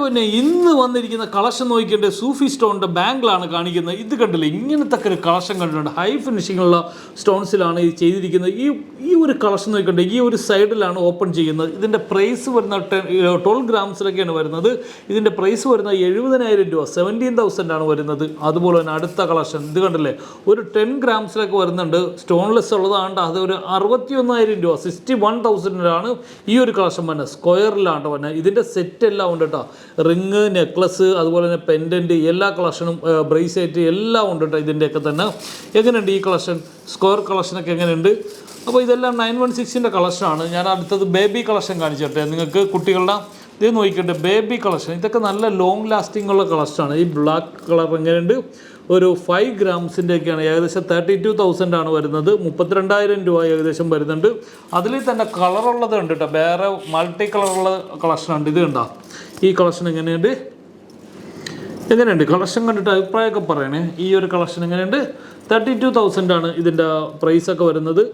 പിന്നെ ഇന്ന് വന്നിരിക്കുന്ന കളക്ഷൻ നോക്കിയിട്ട് സൂഫി സ്റ്റോണിൻ്റെ ബാങ്കിലാണ് കാണിക്കുന്നത്. ഇത് കണ്ടില്ലേ, ഇങ്ങനത്തെ ഒരു കളക്ഷൻ കണ്ടിട്ടുണ്ട്. ഹൈ ഫിനിഷിങ്ങുള്ള സ്റ്റോൺസിലാണ് ഇത് ചെയ്തിരിക്കുന്നത്. ഈ ഒരു കളക്ഷൻ നോക്കിയിട്ട് ഈ ഒരു സൈഡിലാണ് ഓപ്പൺ ചെയ്യുന്നത്. ഇതിൻ്റെ പ്രൈസ് വരുന്ന 12 ഗ്രാംസിലൊക്കെയാണ് വരുന്നത്. ഇതിൻ്റെ പ്രൈസ് വരുന്ന 70,000 രൂപ, 17,000 ആണ് വരുന്നത്. അതുപോലെ തന്നെ അടുത്ത കളക്ഷൻ ഇത് കണ്ടില്ലേ, ഒരു 10 ഗ്രാംസിലൊക്കെ വരുന്നുണ്ട്. സ്റ്റോൺലെസ് ഉള്ളതാണ്ട് അത് ഒരു 61,000 രൂപ, 61,000 ഈ ഒരു കളക്ഷൻ തന്നെ സ്ക്വയറിലാണ് തന്നെ. ഇതിൻ്റെ സെറ്റ് എല്ലാം ഉണ്ട് കേട്ടോ. റിങ്, നെക്ലസ്, അതുപോലെ തന്നെ പെൻഡൻറ്റ്, എല്ലാ കളക്ഷനും ബ്രേസ്ലെറ്റ് എല്ലാം ഉണ്ട് കേട്ടോ. ഇതിൻ്റെയൊക്കെ തന്നെ എങ്ങനെയുണ്ട് ഈ കളക്ഷൻ, സ്ക്വയർ കളക്ഷനൊക്കെ എങ്ങനെയുണ്ട്? അപ്പോൾ ഇതെല്ലാം 916ൻ്റെ കളക്ഷനാണ്. ഞാൻ അടുത്തത് ബേബി കളക്ഷൻ കാണിച്ചിട്ടെ നിങ്ങൾക്ക്. കുട്ടികളുടെ ഇത് നോക്കിയിട്ട് ബേബി കളക്ഷൻ, ഇതൊക്കെ നല്ല ലോങ് ലാസ്റ്റിംഗ് ഉള്ള കളക്ഷനാണ്. ഈ ബ്ലാക്ക് കളർ എങ്ങനെയുണ്ട്, ഒരു 5 ഗ്രാംസിൻ്റെയൊക്കെയാണ്. ഏകദേശം 32,000 ആണ് വരുന്നത്. 32,000 രൂപ ഏകദേശം വരുന്നുണ്ട്. അതിൽ തന്നെ കളറുള്ളത് ഉണ്ട് കേട്ടോ, വേറെ മൾട്ടി കളറുള്ള കളക്ഷനുണ്ട്. ഇത് കണ്ടോ, ഈ കളക്ഷൻ എങ്ങനെയുണ്ട് കളക്ഷൻ കണ്ടിട്ട് അഭിപ്രായമൊക്കെ പറയണേ. ഈ ഒരു കളക്ഷൻ എങ്ങനെയുണ്ട്? 32,000 ആണ് ഇതിൻ്റെ പ്രൈസൊക്കെ വരുന്നത്.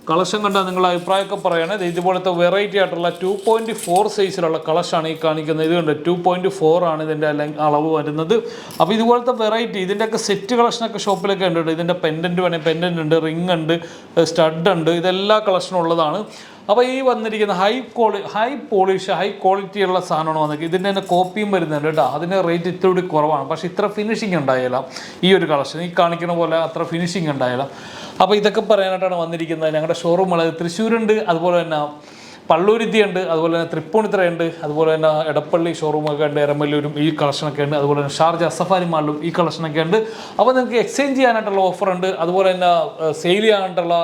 കളക്ഷൻ കണ്ടാൽ നിങ്ങൾ അഭിപ്രായമൊക്കെ പറയണേ. ഇതുപോലത്തെ വെറൈറ്റി ആയിട്ടുള്ള 2.4 സൈസിലുള്ള കളക്ഷനാണ് ഈ കാണിക്കുന്നത്. ഇതുകൊണ്ട് 2.4 ആണ് ഇതിൻ്റെ അളവ് വരുന്നത്. അപ്പോൾ ഇതുപോലത്തെ വെറൈറ്റി ഇതിൻ്റെയൊക്കെ സെറ്റ് കളക്ഷനൊക്കെ ഷോപ്പിലൊക്കെ ഉണ്ട്. ഇതിൻ്റെ പെൻഡൻറ്റ് വേണമെങ്കിൽ പെൻഡൻറ്റ് ഉണ്ട്, റിങ് ഉണ്ട്, സ്റ്റഡ് ഉണ്ട്, ഇതെല്ലാ കളക്ഷനും ഉള്ളതാണ്. അപ്പോൾ ഈ വന്നിരിക്കുന്ന ഹൈ പോളിഷ് ഹൈ ക്വാളിറ്റി ഉള്ള സാധനമാണ് വന്നിരിക്കുന്നത്. ഇതിൻ്റെ തന്നെ കോപ്പിയും വരുന്നുണ്ട് കേട്ടോ. അതിൻ്റെ റേറ്റ് ഇത്തിരി കുറവാണ്, പക്ഷേ ഇത്ര ഫിനിഷിങ് ഉണ്ടായില്ല ഈ ഒരു കളക്ഷൻ. ഈ കാണിക്കുന്ന പോലെ അത്ര ഫിനിഷിങ് ഉണ്ടായില്ല. അപ്പോൾ ഇതൊക്കെ പറയാനായിട്ടാണ് വന്നിരിക്കുന്നത്. ഞങ്ങളുടെ ഷോറൂമുള്ളത് തൃശ്ശൂരുണ്ട്, അതുപോലെ തന്നെ പള്ളൂരുത്തിയുണ്ട്, അതുപോലെ തന്നെ തൃപ്പൂണിത്തുറയുണ്ട്, അതുപോലെ തന്നെ എടപ്പള്ളി ഷോറൂമൊക്കെ ഉണ്ട്, എരമല്ലൂരും ഈ കളക്ഷനൊക്കെ ഉണ്ട്. അതുപോലെ തന്നെ ഷാർജ സഫാരി മാളിലും ഈ കളക്ഷനൊക്കെ ഉണ്ട്. അപ്പോൾ നിങ്ങൾക്ക് എക്സ്ചേഞ്ച് ചെയ്യാനായിട്ടുള്ള ഓഫറുണ്ട്. അതുപോലെ തന്നെ സെയിൽ ചെയ്യാനായിട്ടുള്ള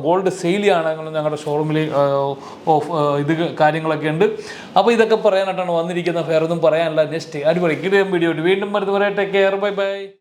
ഗോൾഡ് സെയിൽ ചെയ്യാനാണെങ്കിൽ ഞങ്ങളുടെ ഷോറൂമിൽ ഇത് കാര്യങ്ങളൊക്കെ ഉണ്ട്. അപ്പോൾ ഇതൊക്കെ പറയാനായിട്ടാണ് വന്നിരിക്കുന്നത്. വേറെ ഒന്നും പറയാനില്ല. നെക്സ്റ്റ് അടിപൊളി കിടിലൻ വീഡിയോ വീണ്ടും വരുന്നവരെ ടേക്ക് കെയർ, ബൈ ബൈ.